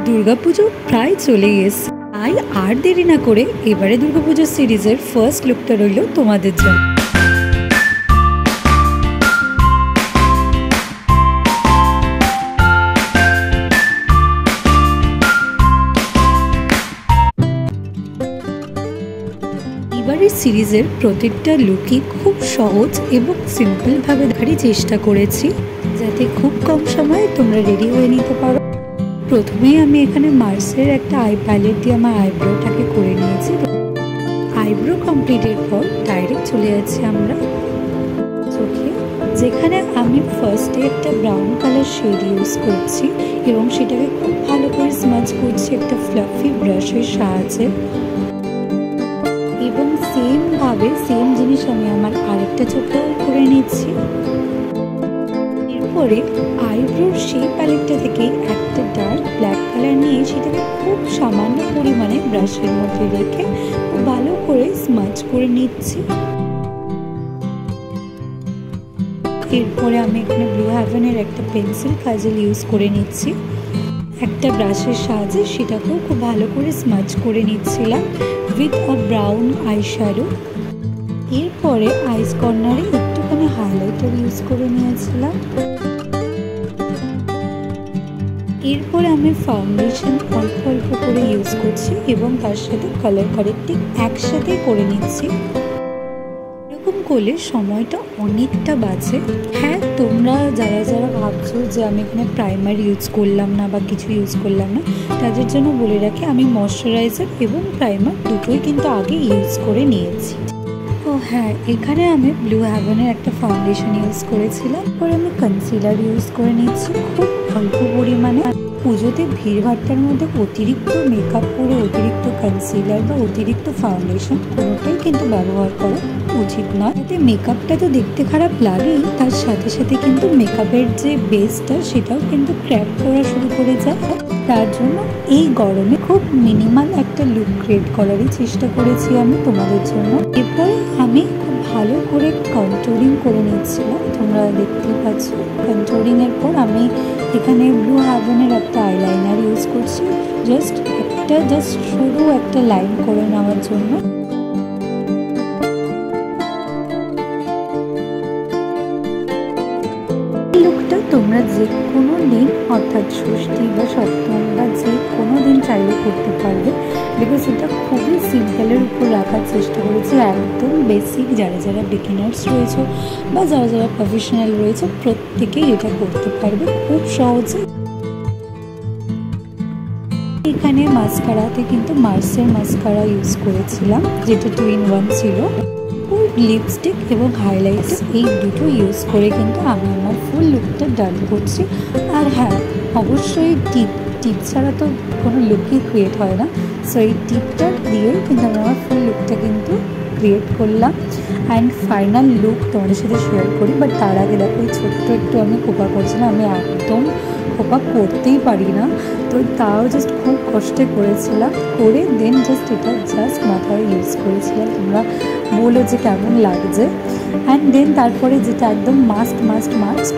দুর্গাপুজো প্রায় চলেই এসছে, তাই আর দেরি না করে এবারে দুর্গাপুজোর সিরিজের ফার্স্ট লুকটা রইল তোমাদের জন্য। এবারের সিরিজের প্রত্যেকটা লুকই খুব সহজ এবং সিম্পলভাবে দেখারই চেষ্টা করেছি, যাতে খুব কম সময়ে তোমরা রেডি হয়ে নিতে পারো। প্রথমেই আমি এখানে মার্সের একটা আই প্যালেট দিয়ে আমার আইব্রোটাকে করে নিয়েছি। আইব্রো কমপ্লিটের পর ডাইরেক্ট চলে যাচ্ছি আমরা চোখে, যেখানে আমি ফার্স্টে একটা ব্রাউন কালার শেড ইউজ করছি এবং সেটাকে খুব ভালো করে স্মাচ করছি একটা ফ্লাফি ব্রাশের সাহায্যে। এবং সেম জিনিস আমি আমার আরেকটা চোখেও করে নিচ্ছি। এরপরে আইব্রোর সেই প্যালেটটা থেকে একটা ডার্ক ব্ল্যাক কালার নিয়ে সেটাকে খুব সামান্য পরিমাণে ব্রাশের মধ্যে রেখে ভালো করে স্মাচ করে নিচ্ছি। এরপরে আমি এখানে ব্লু হেভেনের একটা পেন্সিল কাজল ইউজ করে নিচ্ছি একটা ব্রাশের সাহায্যে, সেটাকেও খুব ভালো করে স্মাচ করে নিচ্ছিলাম with a brown eye shadow. এরপরে আইস কর্নারে একটুখানি হাইলাইটার ইউজ করে নিয়েছিলাম। এরপরে আমি ফাউন্ডেশন অল্প অল্প করে ইউজ করছি এবং তার সাথে কালার কারেক্টিং একসাথে করে নিচ্ছি। এরকম করলে সময়টা অনেকটা বাঁচে। হ্যাঁ, তোমরা যারা ভাবছো যে আমি এখানে প্রাইমার ইউজ করলাম না বা কিছু ইউজ করলাম না, তাদের জন্য বলে রাখি আমি ময়শ্চারাইজার এবং প্রাইমার দুটোই কিন্তু আগে ইউজ করে নিয়েছি। ও হ্যাঁ, এখানে আমি ব্লু হেভেনের একটা ফাউন্ডেশন ইউজ করেছিলাম, পরে আমি কনসিলার ইউজ করে নিচ্ছি খুব অল্প পরিমাণে। পুজোতে ভিড়ভাট্টার মধ্যে অতিরিক্ত মেকআপ করে অতিরিক্ত কনসিলার বা অতিরিক্ত ফাউন্ডেশন কোনোটাই কিন্তু ব্যবহার করা উচিত নয়। এতে মেকআপটা তো দেখতে খারাপ লাগেই, তার সাথে সাথে কিন্তু মেকআপের যে বেসটা সেটাও কিন্তু ক্র্যাক করা শুরু করে যায়। তার জন্য এই গরমে খুব মিনিমাল একটা লুক ক্রিয়েট করারই চেষ্টা করেছি আমি তোমাদের জন্য। এরপরে আমি খুব ভালো করে কন্ট্রোলিং করে নিচ্ছিলাম, তোমরা দেখতেই পাচ্ছ। কন্ট্রোলিংয়ের পর আমি এখানে ব্লু হেভেনের একটা আইলাইনার ইউজ করছি জাস্ট শুরু একটা লাইন করে নেওয়ার জন্য। লুকটা তোমরা যে কোনো দিন অর্থাৎ ষষ্ঠী বা সপ্তম বা যে কোনো দিন চাইলে করতে পারবে, বিকজ এটা খুবই সিম্পলের উপর রাখার চেষ্টা করেছি। একদম বেসিক যারা বিগিনার্স রয়েছে বা যারা প্রফেশনাল রয়েছে প্রত্যেকেই এটা করতে পারবে খুব সহজে। এখানে মাস্কারাতে কিন্তু মার্সের মাস্কারা ইউজ করেছিলাম, যেটা 2-in-1 ছিল। লিপস্টিক এবং হাইলাইটার এই দুটো ইউজ করে কিন্তু আমি আমার ফুল লুকটা ডান করছি। আর হ্যাঁ, অবশ্যই টিপ ছাড়া তো কোনো লুকই ক্রিয়েট হয় না, সো এই টিপটা দিয়েই কিন্তু আমি আমার ফুল লুকটা কিন্তু ক্রিয়েট করলাম। অ্যান্ড ফাইনাল লুক তোমাদের সাথে শেয়ার করি, বাট তার আগে দেখো এই ছোট্ট একটু আমি খোপা করছিলাম। আমি একদম খোপা করতেই পারি না, তো তাও জাস্ট খুব কষ্টে করেছিলাম, করে দেন জাস্ট মাথায় ইউজ করেছিলাম। তোমরা বলো যে কেমন লাগছে। অ্যান্ড দেন তারপরে যেটা একদম মাস্ট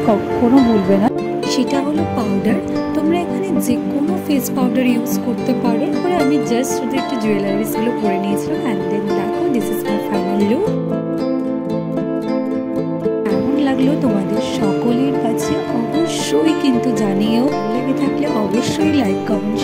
কখনো ভুলবে না, সেটা হলো পাউডার। তোমরা এখানে যে কোনো ফেস পাউডার ইউজ করতে পারো। পরে আমি জাস্ট শুধু একটু জুয়েলারিসগুলো করে নিয়েছিলাম। অ্যান্ড দেন দেখো, this is my final look. কেমন লাগলো তোমাদের সকলের কাছে অবশ্যই কিন্তু জানিও। লেগে থাকলে অবশ্যই লাইক কমেন্ট